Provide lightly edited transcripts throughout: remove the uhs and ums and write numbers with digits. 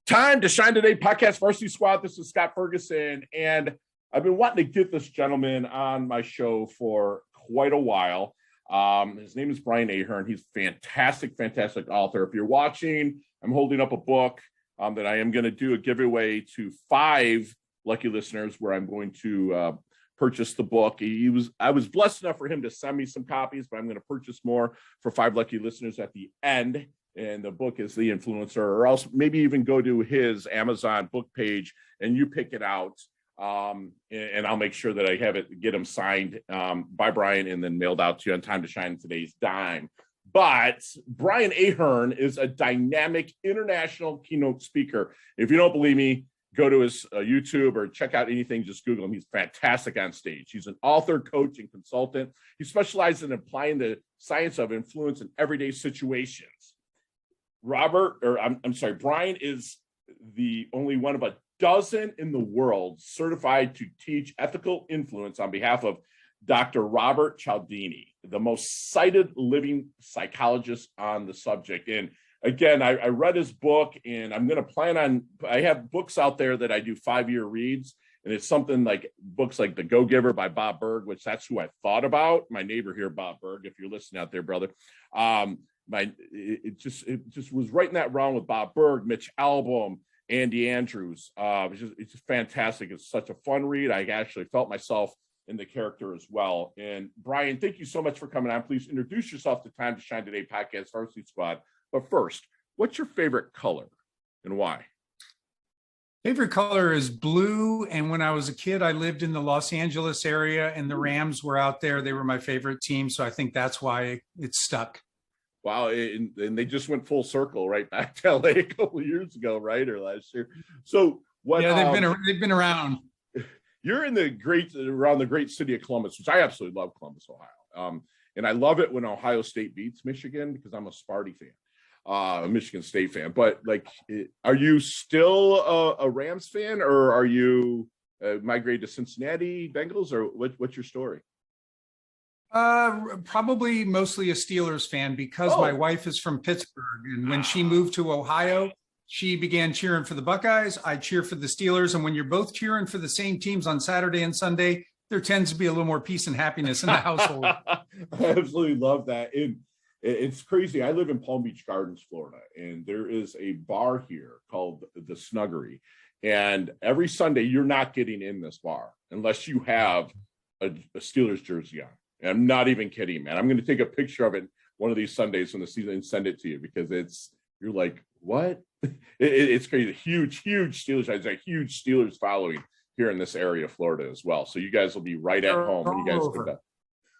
Time to Shine Today podcast Varsity Squad. This is Scott Ferguson, and I've been wanting to get this gentleman on my show for quite a while. His name is Brian Ahearn. He's a fantastic author. If you're watching, I'm holding up a book that I am going to do a giveaway to 5 lucky listeners where I'm going to purchase the book. I was blessed enough for him to send me some copies, but I'm going to purchase more for 5 lucky listeners at the end. And the book is The Influencer, or else maybe even go to his Amazon book page and you pick it out. And I'll make sure that I have it, get them signed by Brian and then mailed out to you on time to shine today's dime. But Brian Ahearn is a dynamic international keynote speaker. If you don't believe me, go to his YouTube or check out anything, just Google him. He's fantastic on stage. He's an author, coach, and consultant. He specializes in applying the science of influence in everyday situations. Brian is the only one of a dozen in the world certified to teach ethical influence on behalf of Dr. Robert Cialdini, the most cited living psychologist on the subject. And again, I read his book, and I'm going to I have books out there that I do 5-year reads, and it's something like books like The Go-Giver by Bob Berg, which that's who I thought about. My neighbor here, Bob Berg, if you're listening out there, brother. It just was right in that round with Bob Berg, Mitch Albom, Andy Andrews. It's just fantastic. It's such a fun read. I actually felt myself in the character as well. And Brian, thank you so much for coming on. Please introduce yourself to Time to Shine Today podcast Varsity Squad. But first, what's your favorite color and why? Favorite color is blue. And when I was a kid, I lived in the Los Angeles area and the Rams were out there. They were my favorite team. So I think that's why it's stuck. Wow, and they just went full circle right back to LA a couple of years ago, right, or last year. So what? Yeah, they've been around. You're in around the great city of Columbus, which I absolutely love, Columbus, Ohio. And I love it when Ohio State beats Michigan because I'm a Sparty fan, a Michigan State fan. But like, are you still a Rams fan, or are you migrated to Cincinnati Bengals, or what's your story? Probably mostly a Steelers fan because my wife is from Pittsburgh, and when she moved to Ohio, she began cheering for the Buckeyes. I cheer for the Steelers, and when you're both cheering for the same teams on Saturday and Sunday, there tends to be a little more peace and happiness in the household. I absolutely love that. And it's crazy. I live in Palm Beach Gardens, Florida, and there is a bar here called the Snuggery. And every Sunday, you're not getting in this bar unless you have a Steelers jersey on. And I'm not even kidding, man. I'm going to take a picture of it one of these Sundays when the season and send it to you because you're like, what? It's crazy. Huge Steelers. There's a huge Steelers following here in this area of Florida as well. So you guys will be right at home when you guys get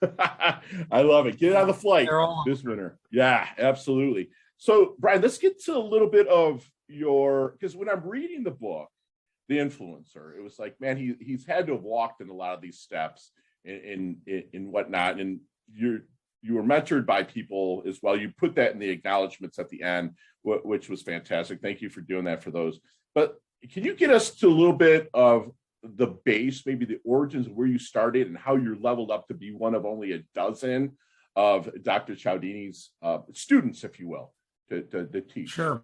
that. I love it. Get on the flight this winter. Yeah, absolutely. So Brian, let's get to a little bit of because when I'm reading the book, The Influencer, it was like, man, he's had to have walked in a lot of these steps in whatnot, and you were mentored by people as well. You put that in the acknowledgments at the end, which was fantastic. Thank you for doing that for those. But can you get us to a little bit of the base, maybe the origins of where you started and how you're leveled up to be one of only a dozen of Dr. Cialdini's students, if you will, to teach? Sure.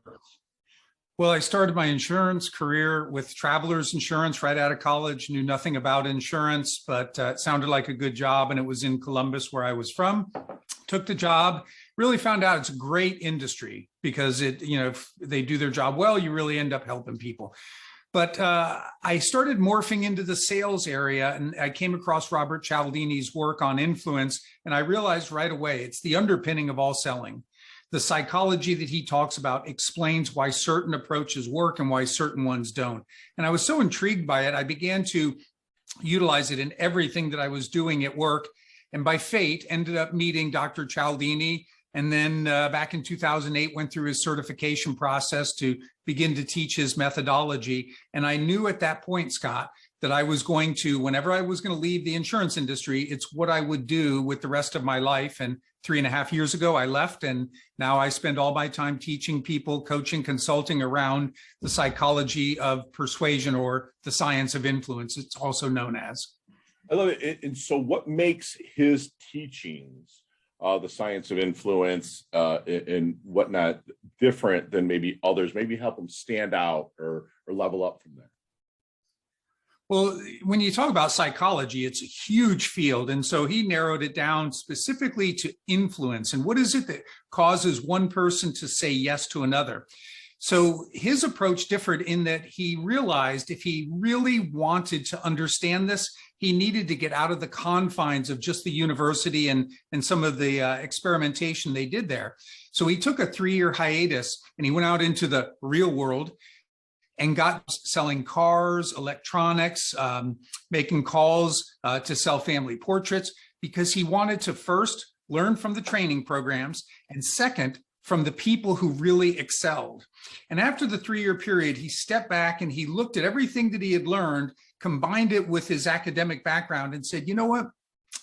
Well, I started my insurance career with Travelers Insurance right out of college, knew nothing about insurance, but it sounded like a good job. And it was in Columbus where I was from. Took the job, really found out it's a great industry because if they do their job well, you really end up helping people. But I started morphing into the sales area, and I came across Robert Cialdini's work on influence. And I realized right away, it's the underpinning of all selling. The psychology that he talks about explains why certain approaches work and why certain ones don't. And I was so intrigued by it, I began to utilize it in everything that I was doing at work. And by fate, ended up meeting Dr. Cialdini. And then back in 2008, went through his certification process to begin to teach his methodology. And I knew at that point, Scott, that I was going to, whenever I was going to leave the insurance industry, it's what I would do with the rest of my life. And 3.5 years ago, I left, and now I spend all my time teaching people, coaching, consulting around the psychology of persuasion, or the science of influence, it's also known as. I love it. And so what makes his teachings the science of influence and whatnot different than maybe others? Maybe help them stand out or level up from there. Well, when you talk about psychology, it's a huge field. And so he narrowed it down specifically to influence. And what is it that causes one person to say yes to another? So his approach differed in that he realized if he really wanted to understand this, he needed to get out of the confines of just the university and some of the experimentation they did there. So he took a 3-year hiatus and he went out into the real world and got selling cars, electronics, making calls to sell family portraits, because he wanted to first learn from the training programs, and second, from the people who really excelled. And after the 3-year period, he stepped back and he looked at everything that he had learned, combined it with his academic background, and said, you know what?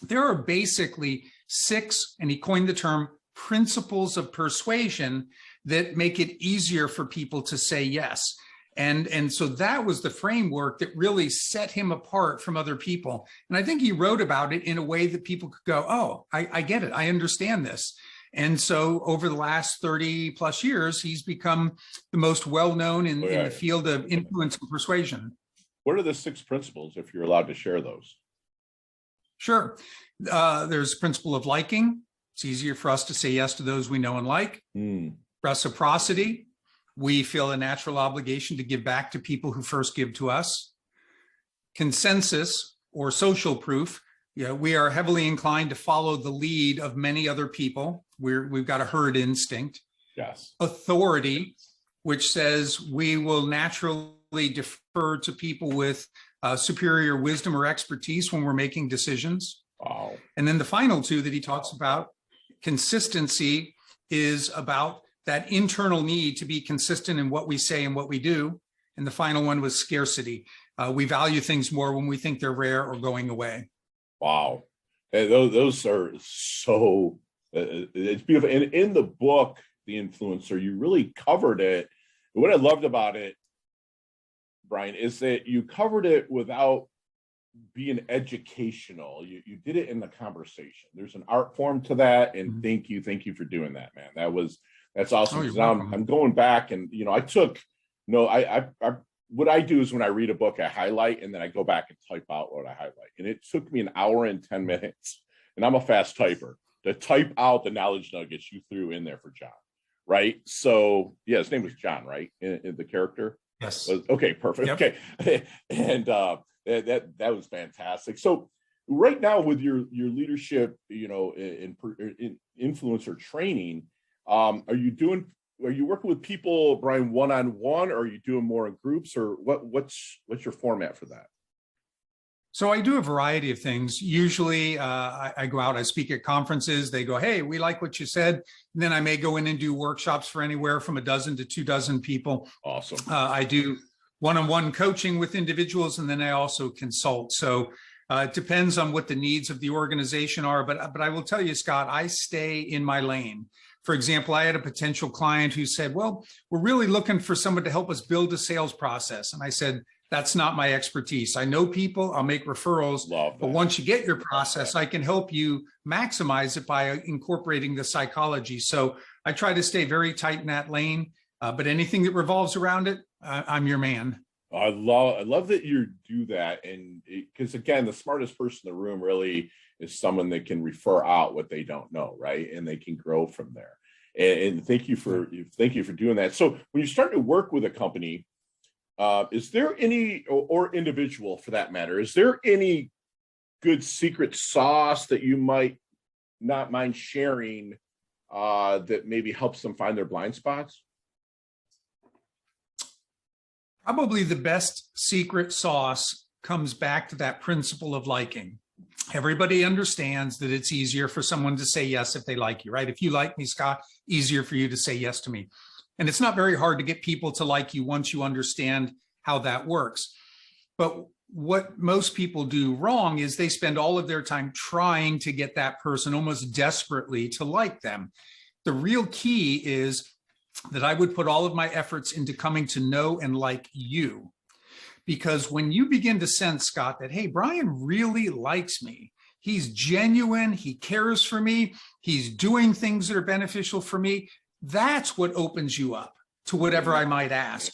There are basically 6, and he coined the term, principles of persuasion that make it easier for people to say yes. And so that was the framework that really set him apart from other people. And I think he wrote about it in a way that people could go, oh, I get it. I understand this. And so over the last 30 plus years, he's become the most well-known in the field of influence and persuasion. What are the 6 principles, if you're allowed to share those? Sure. There's a principle of liking. It's easier for us to say yes to those we know and like. Reciprocity. We feel a natural obligation to give back to people who first give to us. Consensus, or social proof. We are heavily inclined to follow the lead of many other people. We've got a herd instinct. Yes. Authority, which says we will naturally defer to people with superior wisdom or expertise when we're making decisions. Wow. And then the final 2 that he talks about, consistency, is about that internal need to be consistent in what we say and what we do. And the final one was scarcity. We value things more when we think they're rare or going away. Wow. And those are so, it's beautiful. And in the book, The Influencer, you really covered it. What I loved about it, Brian, is that you covered it without being educational. You did it in the conversation. There's an art form to that. And thank you for doing that, man. That's awesome. Oh, I'm going back and, I took, what I do is when I read a book, I highlight and then I go back and type out what I highlight. And it took me an hour and 10 minutes, and I'm a fast typer, to type out the knowledge nuggets you threw in there for John, right? So, yeah, his name was John, right? In the character? Yes. Okay, perfect. Yep. Okay. And that was fantastic. So right now with your leadership, in influencer training, are you working with people, Brian, one-on-one, or are you doing more in groups, or what's your format for that? So I do a variety of things. Usually I go out, I speak at conferences. They go, hey, we like what you said. And then I may go in and do workshops for anywhere from 12 to 24 people. Awesome. I do one-on-one coaching with individuals, and then I also consult. So it depends on what the needs of the organization are. But I will tell you, Scott, I stay in my lane. For example, I had a potential client who said, well, we're really looking for someone to help us build a sales process. And I said, that's not my expertise. I know people, I'll make referrals, but once you get your process, I can help you maximize it by incorporating the psychology. So I try to stay very tight in that lane, but anything that revolves around it, I'm your man. I love that you do that. And because again, the smartest person in the room really is someone that can refer out what they don't know, right? And they can grow from there. And thank you for doing that. So when you start to work with a company, is there any, or individual for that matter, is there any good secret sauce that you might not mind sharing that maybe helps them find their blind spots? Probably the best secret sauce comes back to that principle of liking. Everybody understands that it's easier for someone to say yes if they like you, right? If you like me, Scott, easier for you to say yes to me. And it's not very hard to get people to like you once you understand how that works. But what most people do wrong is they spend all of their time trying to get that person almost desperately to like them. The real key is that I would put all of my efforts into coming to know and like you. Because when you begin to sense, Scott, that, hey, Brian really likes me, he's genuine, he cares for me, he's doing things that are beneficial for me. That's what opens you up to whatever I might ask.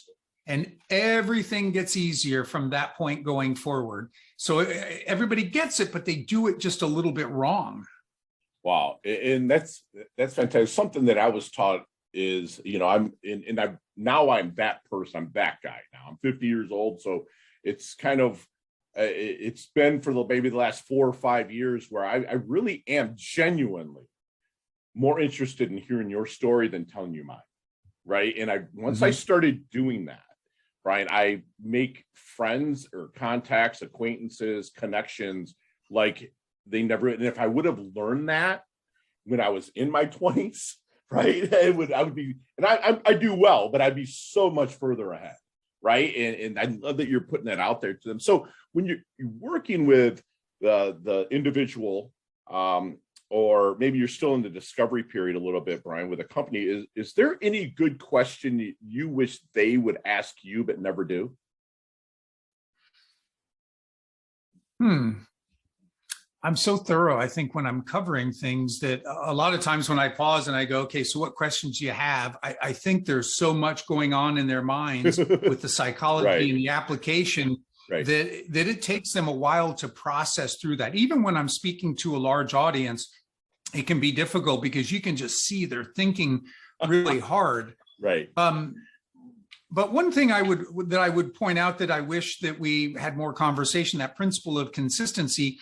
And everything gets easier from that point going forward. So everybody gets it, but they do it just a little bit wrong. Wow. And that's fantastic. Something that I was taught is, I'm that person. I'm that guy now. I'm 50 years old. So it's kind of, it's been for maybe the last 4 or 5 years where I really am genuinely more interested in hearing your story than telling you mine. Right. And once I started doing that, Brian, I make friends or contacts, acquaintances, connections like they never. And if I would have learned that when I was in my 20s, right, I would be, and I do well, but I'd be so much further ahead, right? And I love that you're putting that out there to them. So when you're working with the individual, or maybe you're still in the discovery period a little bit, Brian, with a company, is there any good question you wish they would ask you but never do? I'm so thorough, I think, when I'm covering things that a lot of times when I pause and I go, okay, so what questions do you have? I think there's so much going on in their minds with the psychology Right. and the application Right. that it takes them a while to process through that. Even when I'm speaking to a large audience, it can be difficult because you can just see they're thinking really hard. Right. But one thing I would point out that I wish that we had more conversation, that principle of consistency,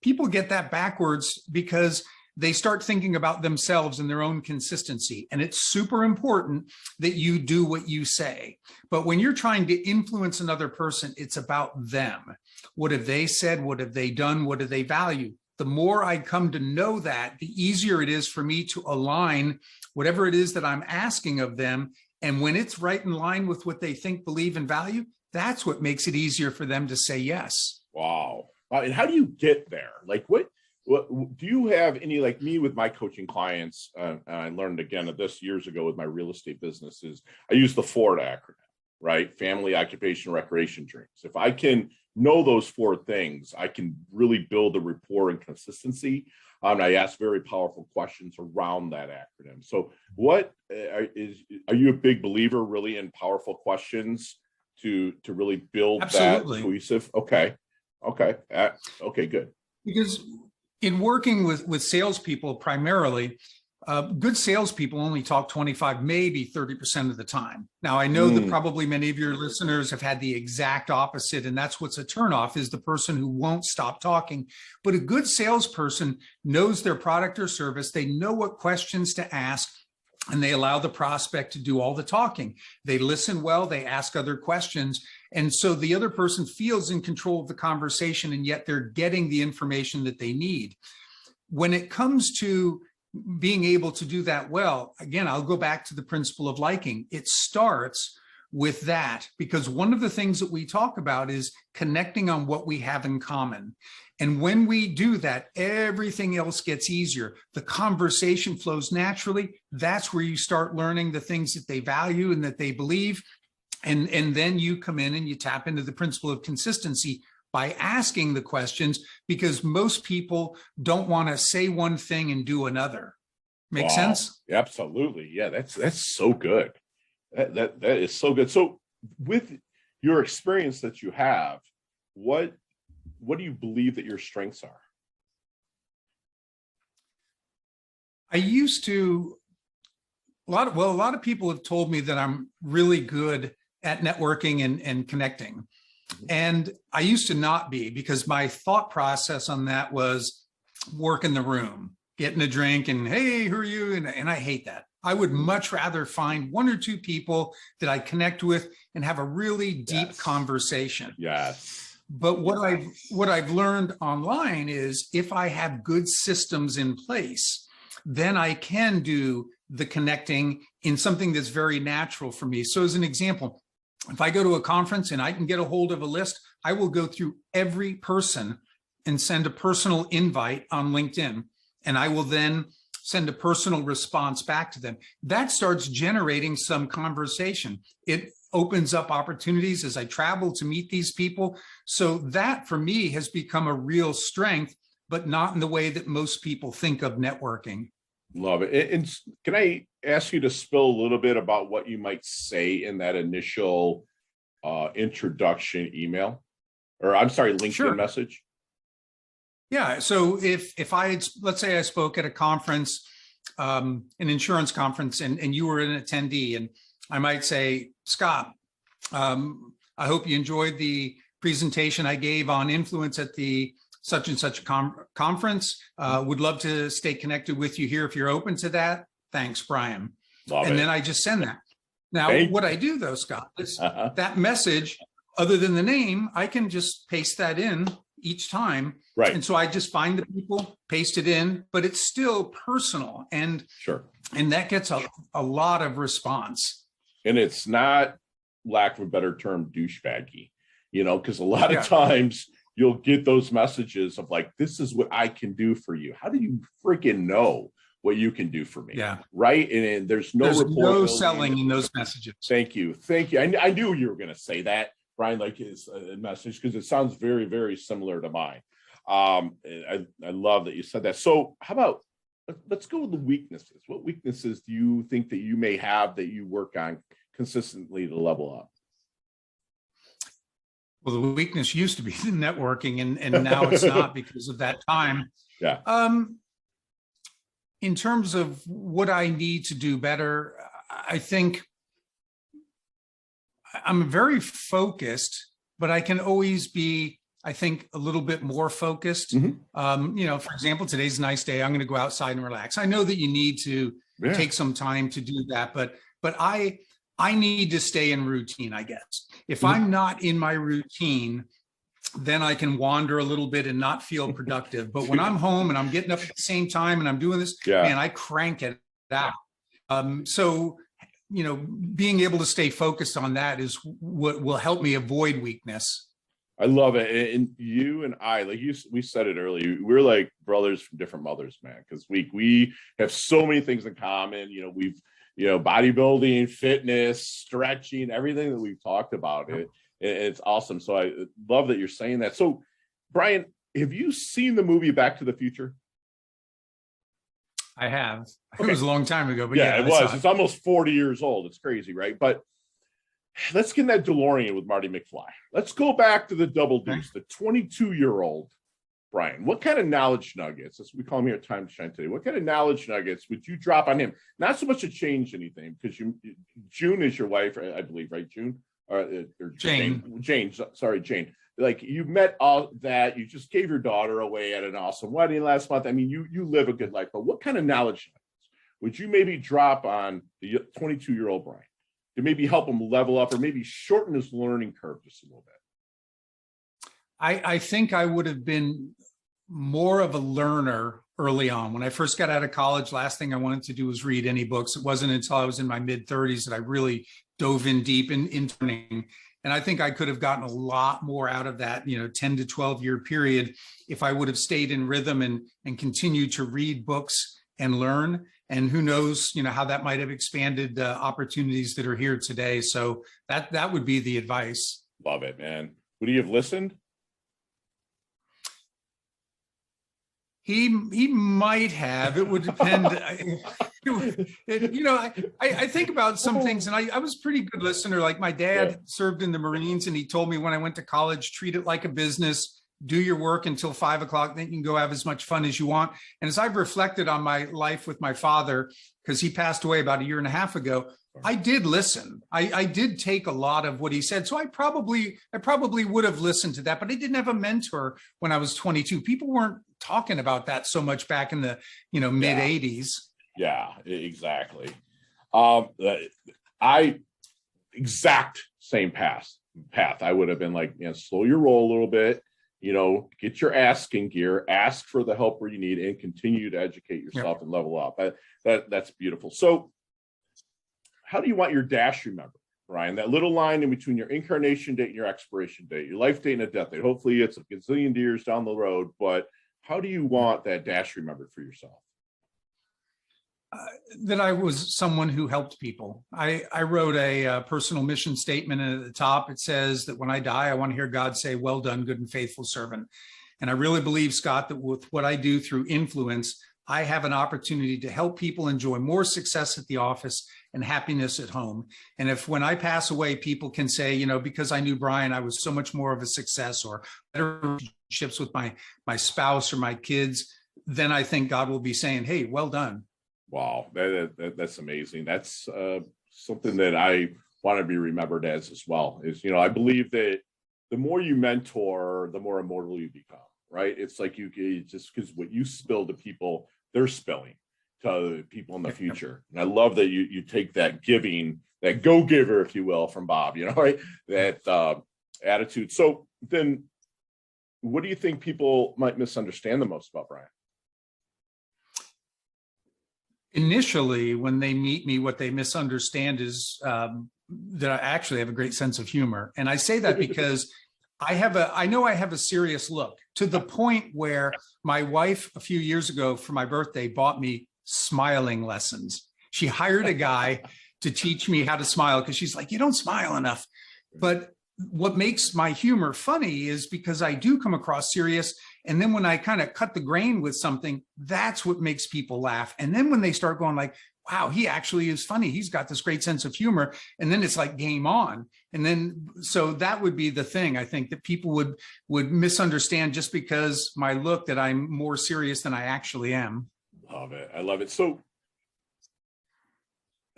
people get that backwards because they start thinking about themselves and their own consistency. And it's super important that you do what you say. But when you're trying to influence another person, it's about them. What have they said? What have they done? What do they value? The more I come to know that, the easier it is for me to align whatever it is that I'm asking of them. And when it's right in line with what they think, believe, and value, that's what makes it easier for them to say yes. Wow. And how do you get there? Like, what do you have any, like me with my coaching clients? I learned again of this years ago with my real estate businesses. I use the FORD acronym, right? Family, occupation, recreation, dreams. If I can know those 4 things, I can really build a rapport and consistency. I ask very powerful questions around that acronym. So what are you a big believer really in powerful questions to really build Absolutely. that cohesive? Okay, good. Because in working with salespeople primarily, good salespeople only talk 25, maybe 30% of the time. Now, I know that probably many of your listeners have had the exact opposite, and that's what's a turnoff, is the person who won't stop talking. But a good salesperson knows their product or service. They know what questions to ask, and they allow the prospect to do all the talking. They listen well, they ask other questions. And so the other person feels in control of the conversation, and yet they're getting the information that they need. When it comes to being able to do that well, again, I'll go back to the principle of liking. It starts with that, because one of the things that we talk about is connecting on what we have in common. And when we do that, everything else gets easier. The conversation flows naturally. That's where you start learning the things that they value and that they believe. And then you come in and you tap into the principle of consistency by asking the questions, because most people don't want to say one thing and do another. Make sense? Absolutely. Yeah, that's so good. That is so good. So with your experience that you have, what do you believe that your strengths are? I used to, a lot of people have told me that I'm really good at networking and connecting. And I used to not be, because my thought process on that was work in the room, getting a drink and, hey, who are you? And I hate that. I would much rather find 1 or 2 people that I connect with and have a really deep conversation. Yes. But what I've learned online is if I have good systems in place, then I can do the connecting in something that's very natural for me. So as an example, if I go to a conference and I can get a hold of a list, I will go through every person and send a personal invite on LinkedIn. And I will then send a personal response back to them. That starts generating some conversation. It opens up opportunities as I travel to meet these people. So that for me has become a real strength but not in the way that most people think of networking. Love it. And can I ask you to spill a little bit about what you might say in that initial introduction email, or I'm sorry, LinkedIn message? Yeah. So if I had, let's say I spoke at a conference, an insurance conference, and you were an attendee, and I might say, Scott, I hope you enjoyed the presentation I gave on influence at the such and such conference. Would love to stay connected with you here if you're open to that. Thanks, Brian. Then I just send that. Now, what I do though, Scott, is that message, other than the name, I can just paste that in each time. Right. And so I just find the people, paste it in, but it's still personal. And and that gets a lot of response. And it's not, lack of a better term, douchebaggy, because a lot of times you'll get those messages of like, this is what I can do for you. How do you freaking know what you can do for me? Yeah. Right. And there's no selling in those messages. Thank you. I knew you were going to say that, Brian, like his message, because it sounds very, very similar to mine. I love that you said that. So how about, let's go with the weaknesses. What weaknesses do you think that you may have that you work on consistently to level up? Well, the weakness used to be the networking, and now it's not because of that time. Yeah. In terms of what I need to do better, I think I'm very focused, but I can always be, I think, a little bit more focused. Mm-hmm. For example, today's a nice day. I'm going to go outside and relax. I know that you need to take some time to do that, but I need to stay in routine, I guess. If I'm not in my routine, then I can wander a little bit and not feel productive. But when I'm home and I'm getting up at the same time and I'm doing this, man, I crank it out. So, being able to stay focused on that is what will help me avoid weakness. I love it. And you and I, like we said it earlier, we're like brothers from different mothers, man, because we have so many things in common. We've bodybuilding, fitness, stretching, everything that we've talked about. It's awesome. So I love that you're saying that. So, Brian, have you seen the movie Back to the Future? I have. Okay. It was a long time ago, but it was. It's almost 40 years old. It's crazy, right? But let's get in that DeLorean with Marty McFly. Let's go back to the Double Deuce, the 22-year-old Brian. What kind of knowledge nuggets, as we call him here at Time to Shine today, what kind of knowledge nuggets would you drop on him? Not so much to change anything, because June is your wife, I believe, right? June? Or Jane. Jane. Like, you met all that. You just gave your daughter away at an awesome wedding last month. I mean, you live a good life, but what kind of knowledge would you maybe drop on the 22-year-old Brian to maybe help him level up or maybe shorten his learning curve just a little bit? I think I would have been more of a learner early on. When I first got out of college, last thing I wanted to do was read any books. It wasn't until I was in my mid-30s that I really dove in deep in learning. And I think I could have gotten a lot more out of that, 10 to 12 year period if I would have stayed in rhythm and continued to read books and learn. And who knows, how that might have expanded opportunities that are here today. So that would be the advice. Love it, man. Would he have listened? He might have. It would depend. I think about some things, and I was a pretty good listener. Like, my dad served in the Marines, and he told me when I went to college, treat it like a business, do your work until 5 o'clock, then you can go have as much fun as you want. And as I've reflected on my life with my father, because he passed away about a year and a half ago, I did listen. I did take a lot of what he said. So I probably would have listened to that, but I didn't have a mentor when I was 22. People weren't talking about that so much back in the, mid 80s. Yeah, exactly. Exact same path. I would have been like, slow your roll a little bit, get your ass in gear, ask for the help where you need, and continue to educate yourself and level up. That's beautiful. So how do you want your dash remembered, Brian? That little line in between your incarnation date and your expiration date, your life date and a death date. Hopefully it's a gazillion years down the road, but how do you want that dash remembered for yourself? That I was someone who helped people. I wrote a personal mission statement, and at the top it says that when I die, I want to hear God say, "Well done, good and faithful servant." And I really believe, Scott, that with what I do through influence, I have an opportunity to help people enjoy more success at the office and happiness at home. And if when I pass away, people can say, because I knew Brian, I was so much more of a success, or better relationships with my spouse or my kids, then I think God will be saying, hey, well done. Wow, that's amazing. That's something that I want to be remembered as well. Is, I believe that the more you mentor, the more immortal you become, right? It's like you just, because what you spill to people, they're spilling to people in the future. And I love that you take that giving, that go-giver, if you will, from Bob, right? That attitude. So then what do you think people might misunderstand the most about Brian? Initially, when they meet me, what they misunderstand is that I actually have a great sense of humor. And I say that because I know I have a serious look, to the point where my wife a few years ago for my birthday bought me smiling lessons. She hired a guy to teach me how to smile because she's like, you don't smile enough. But what makes my humor funny is because I do come across serious. And then when I kind of cut the grain with something, that's what makes people laugh. And then when they start going like, wow, he actually is funny, he's got this great sense of humor, and then it's like game on. And then, so that would be the thing, I think, that people would misunderstand, just because my look, that I'm more serious than I actually am. Love it. I love it. So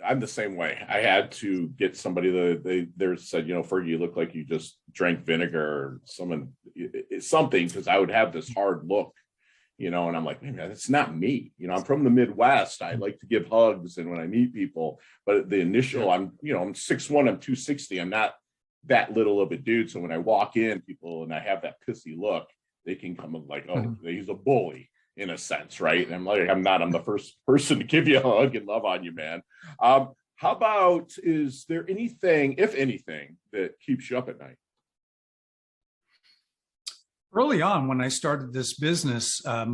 I'm the same way. I had to get somebody that they said, Fergie, you look like you just drank vinegar or something, because I would have this hard look, and I'm like, man, that's not me. I'm from the Midwest. I like to give hugs, and when I meet people, but the initial, I'm 6'1", I'm 260. I'm not that little of a dude. So when I walk in, people, and I have that pissy look, they can come like, oh, he's a bully in a sense, right? And I'm like, I'm not. I'm the first person to give you a hug and love on you, man. How about, is there anything, if anything, that keeps you up at night? Early on, when I started this business, a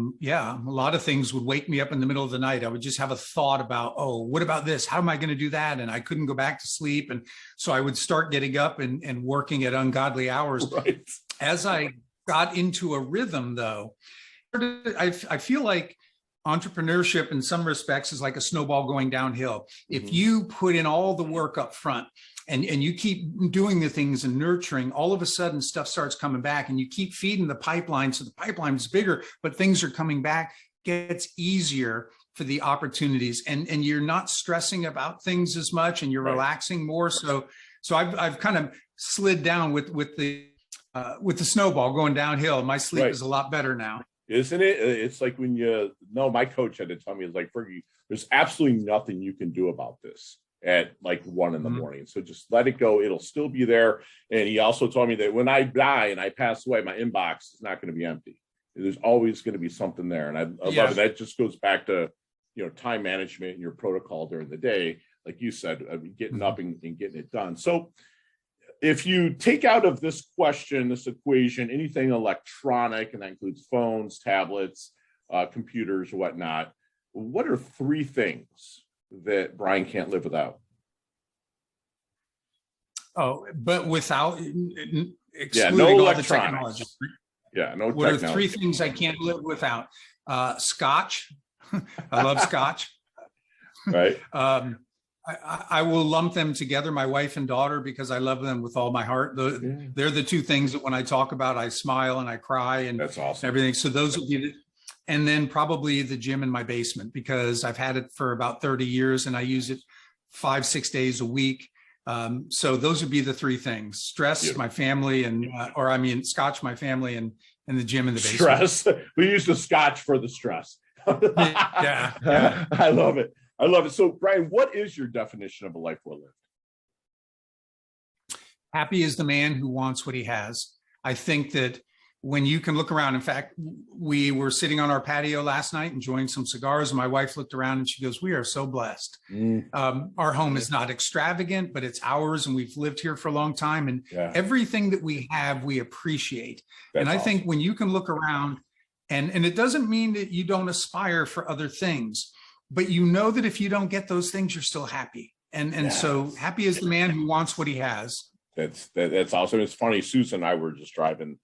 lot of things would wake me up in the middle of the night. I would just have a thought about, oh, what about this? How am I going to do that? And I couldn't go back to sleep. And so I would start getting up and working at ungodly hours. Right. As I got into a rhythm, though, I feel like entrepreneurship in some respects is like a snowball going downhill. If you put in all the work up front, and you keep doing the things and nurturing, all of a sudden stuff starts coming back, and you keep feeding the pipeline. So the pipeline is bigger, but things are coming back, gets easier for the opportunities, and you're not stressing about things as much, and you're relaxing more. So I've kind of slid down with the snowball going downhill. My sleep is a lot better now. Isn't it? It's like when my coach had to tell me, it's like, Fergie, there's absolutely nothing you can do about this at like 1 a.m. So just let it go. It'll still be there. And he also told me that when I die and I pass away, my inbox is not going to be empty. There's always going to be something there. And I love it. That just goes back to, time management and your protocol during the day. Like you said, getting up and getting it done. So if you take out of this question, this equation, anything electronic, and that includes phones, tablets, computers, whatnot, what are 3 things that Brian can't live without? Oh, but without excluding no all the technology. What are 3 things I can't live without? Scotch. I love Scotch. Right. I will lump them together, my wife and daughter, because I love them with all my heart. They're the 2 things that when I talk about, I smile and I cry, and that's awesome. Everything. So those would be and then probably the gym in my basement, because I've had it for about 30 years and I use it 5-6 days a week. So those would be the 3 things: stress, my family, and Scotch, my family, and the gym in the basement. Stress. We use the Scotch for the stress. Yeah. I love it. I love it. So, Brian, what is your definition of a life well lived? Happy is the man who wants what he has. I think that when you can look around, in fact, we were sitting on our patio last night enjoying some cigars, and my wife looked around and she goes, we are so blessed. Our home is not extravagant, but it's ours, and we've lived here for a long time, and everything that we have, we appreciate. And I think when you can look around, and it doesn't mean that you don't aspire for other things, but you know that if you don't get those things, you're still happy. And so happy is the man who wants what he has. That's awesome. It's funny. Susan and I were just driving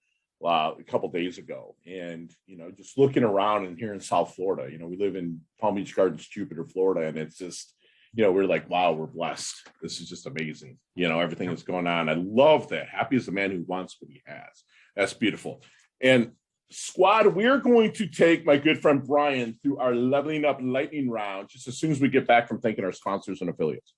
a couple days ago, and just looking around and here in South Florida, we live in Palm Beach Gardens, Jupiter, Florida, and it's just, we're like, wow, we're blessed. This is just amazing. Everything that's going on. I love that. Happy is the man who wants what he has. That's beautiful. And squad, we're going to take my good friend Brian through our leveling up lightning round just as soon as we get back from thanking our sponsors and affiliates.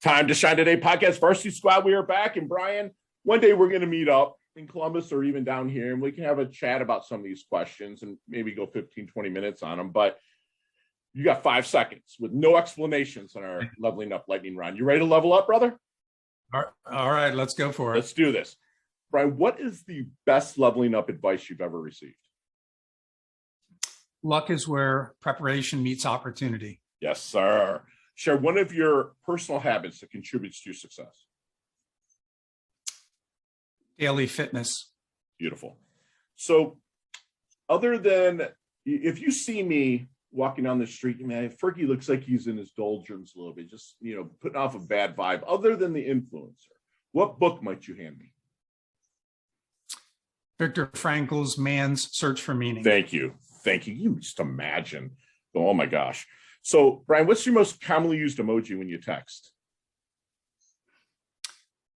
Time to Shine Today podcast, Varsity Squad. We are back, and Brian, one day we're going to meet up in Columbus or even down here, and we can have a chat about some of these questions and maybe go 15, 20 minutes on them. But you got 5 seconds with no explanations on our leveling up lightning round. You ready to level up, brother? All right, let's go for it. Let's do this. Brian, what is the best leveling up advice you've ever received? Luck is where preparation meets opportunity. Yes, sir. Share one of your personal habits that contributes to your success. Daily fitness. Beautiful. So other than, if you see me walking down the street, man, Fergie looks like he's in his doldrums a little bit, just, putting off a bad vibe. Other than the influencer, what book might you hand me? Viktor Frankl's Man's Search for Meaning. Thank you. You just imagine. Oh my gosh. So Brian, what's your most commonly used emoji when you text?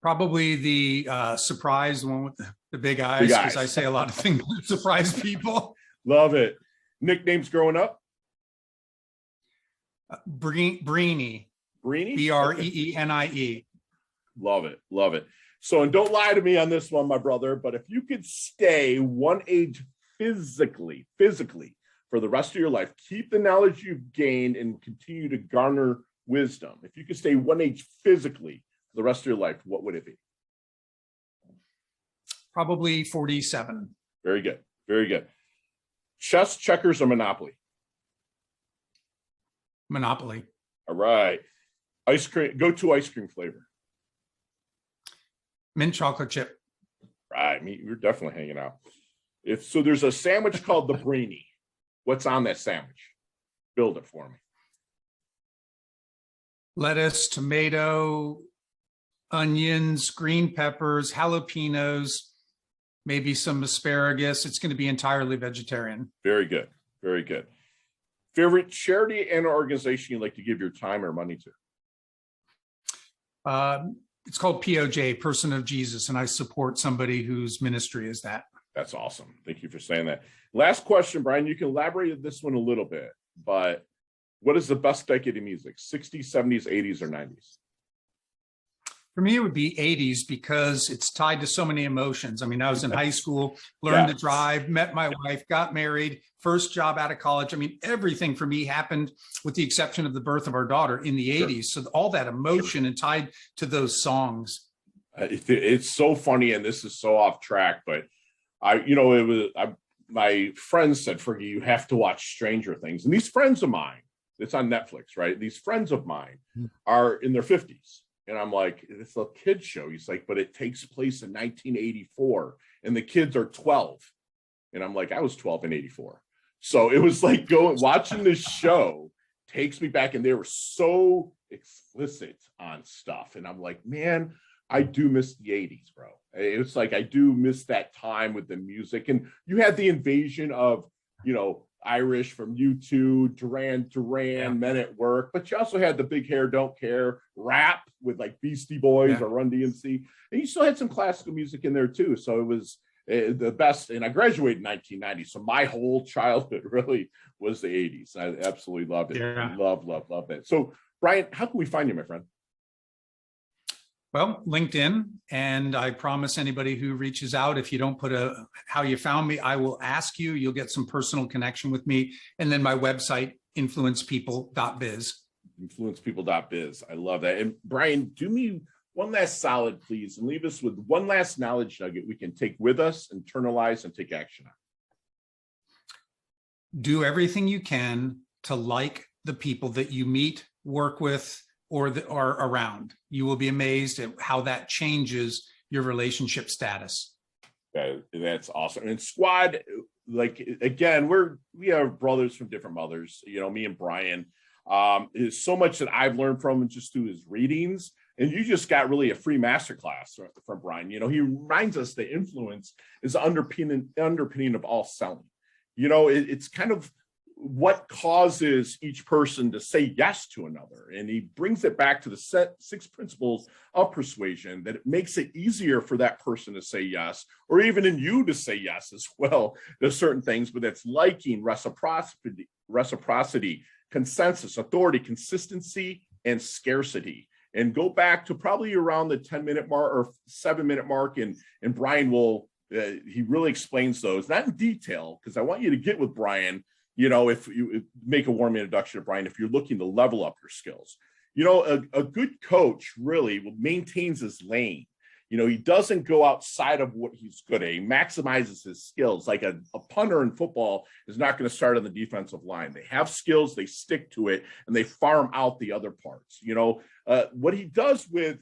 Probably the surprise, the one with the big eyes, because I say a lot of things that surprise people. Love it. Nicknames growing up? Breenie. Breenie? Breenie. Love it. So, and don't lie to me on this one, my brother, but if you could stay one age physically for the rest of your life, keep the knowledge you've gained and continue to garner wisdom. If you could stay one age physically for the rest of your life, what would it be? Probably 47. Very good. Chess, checkers, or Monopoly? Monopoly. All right. Ice cream, go-to ice cream flavor. Mint chocolate chip. Right. We're definitely hanging out. So there's a sandwich called the Breenie. What's on that sandwich? Build it for me. Lettuce, tomato, onions, green peppers, jalapenos, maybe some asparagus. It's going to be entirely vegetarian. Very good. Favorite charity and organization you'd like to give your time or money to? It's called POJ, Person of Jesus, and I support somebody whose ministry is that. That's awesome. Thank you for saying that. Last question, Brian. You can elaborate on this one a little bit, but what is the best decade of music? 60s, 70s, 80s, or 90s? For me, it would be 80s because it's tied to so many emotions. I mean, I was in high school, learned to drive, met my wife, got married, first job out of college. I mean, everything for me happened with the exception of the birth of our daughter in the 80s. So all that emotion and tied to those songs. It's so funny, and this is so off track, but my friends said, Fergie, you have to watch Stranger Things. And these friends of mine, it's on Netflix, right? These friends of mine are in their 50s. And I'm like, it's a kid's show. He's like, but it takes place in 1984 and the kids are 12. And I'm like, I was 12 in 84. So it was like watching this show takes me back, and they were so explicit on stuff. And I'm like, man, I do miss the 80s, bro. It's like, I do miss that time with the music. And you had the invasion of, Irish from U2, Duran, Men at Work, but you also had the Big Hair, Don't Care rap with like Beastie Boys or Run DMC. And you still had some classical music in there too. So it was the best. And I graduated in 1990. So my whole childhood really was the 80s. I absolutely loved it. Yeah. Love that. So Brian, how can we find you, my friend? Well, LinkedIn, and I promise anybody who reaches out, if you don't put how you found me, I will ask you. You'll get some personal connection with me. And then my website, influencepeople.biz. Influencepeople.biz. I love that. And Brian, do me one last solid, please, and leave us with one last knowledge nugget we can take with us, internalize, and take action on. Do everything you can to like the people that you meet, work with, or around. You will be amazed at how that changes your relationship status. That's awesome. And squad, like, again, we have brothers from different mothers, me and Brian. There's so much that I've learned from him just through his readings, And you just got really a free masterclass from Brian. You know, he reminds us that influence is underpinning of all selling. You know, it's kind of what causes each person to say yes to another. And he brings it back to the 6 principles of persuasion, that it makes it easier for that person to say yes, or even in you to say yes as well to certain things, but that's liking, reciprocity, consensus, authority, consistency, and scarcity. And go back to probably around the 10-minute mark or 7-minute mark. And Brian will, he really explains those, not in detail, because I want you to get with Brian. You know, if you make a warm introduction to Brian, if you're looking to level up your skills, you know, a good coach really maintains his lane. You know, he doesn't go outside of what he's good at. He maximizes his skills. Like a punter in football is not going to start on the defensive line. They have skills, they stick to it, and they farm out the other parts. You know, what he does with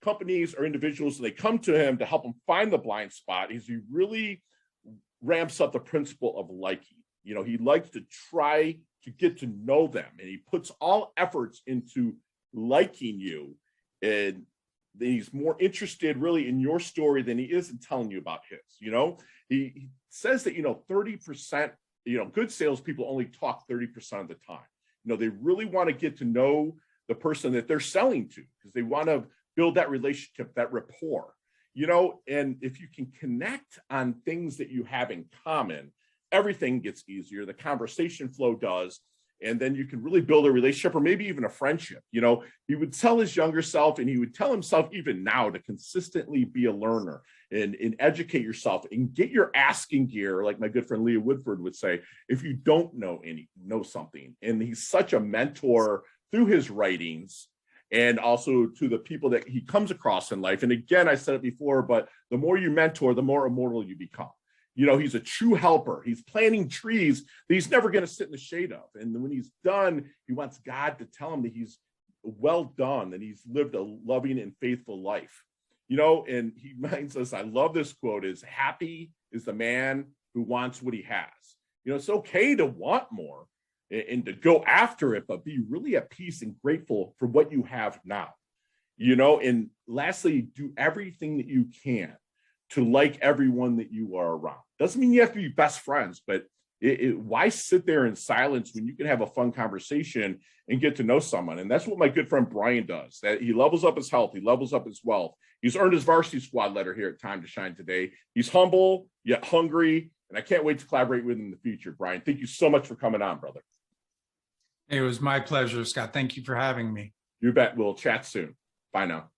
companies or individuals, they come to him to help them find the blind spot, is he really ramps up the principle of liking. You know, he likes to try to get to know them, and he puts all efforts into liking you. And he's more interested really in your story than he is in telling you about his. You know, he says that, you know, 30%, you know, good salespeople only talk 30% of the time. You know, they really want to get to know the person that they're selling to, because they want to build that relationship, that rapport, you know. And if you can connect on things that you have in common, everything gets easier. The conversation flow does. And then you can really build a relationship, or maybe even a friendship. You know, he would tell his younger self, and he would tell himself even now, to consistently be a learner and educate yourself and get your asking gear, like my good friend Leah Woodford would say, if you don't know something. And he's such a mentor through his writings, and also to the people that he comes across in life. And again, I said it before, but the more you mentor, the more immortal you become. You know, he's a true helper. He's planting trees that he's never going to sit in the shade of. And when he's done, he wants God to tell him that he's well done, that he's lived a loving and faithful life. You know, and he reminds us, I love this quote, is happy is the man who wants what he has. You know, it's okay to want more and to go after it, but be really at peace and grateful for what you have now. You know, and lastly, do everything that you can to like everyone that you are around. Doesn't mean you have to be best friends, but why sit there in silence when you can have a fun conversation and get to know someone? And that's what my good friend Brian does. That he levels up his health, he levels up his wealth. He's earned his varsity squad letter here at Time to Shine today. He's humble yet hungry, and I can't wait to collaborate with him in the future. Brian, thank you so much for coming on, brother. It was my pleasure, Scott. Thank you for having me. You bet. We'll chat soon. Bye now.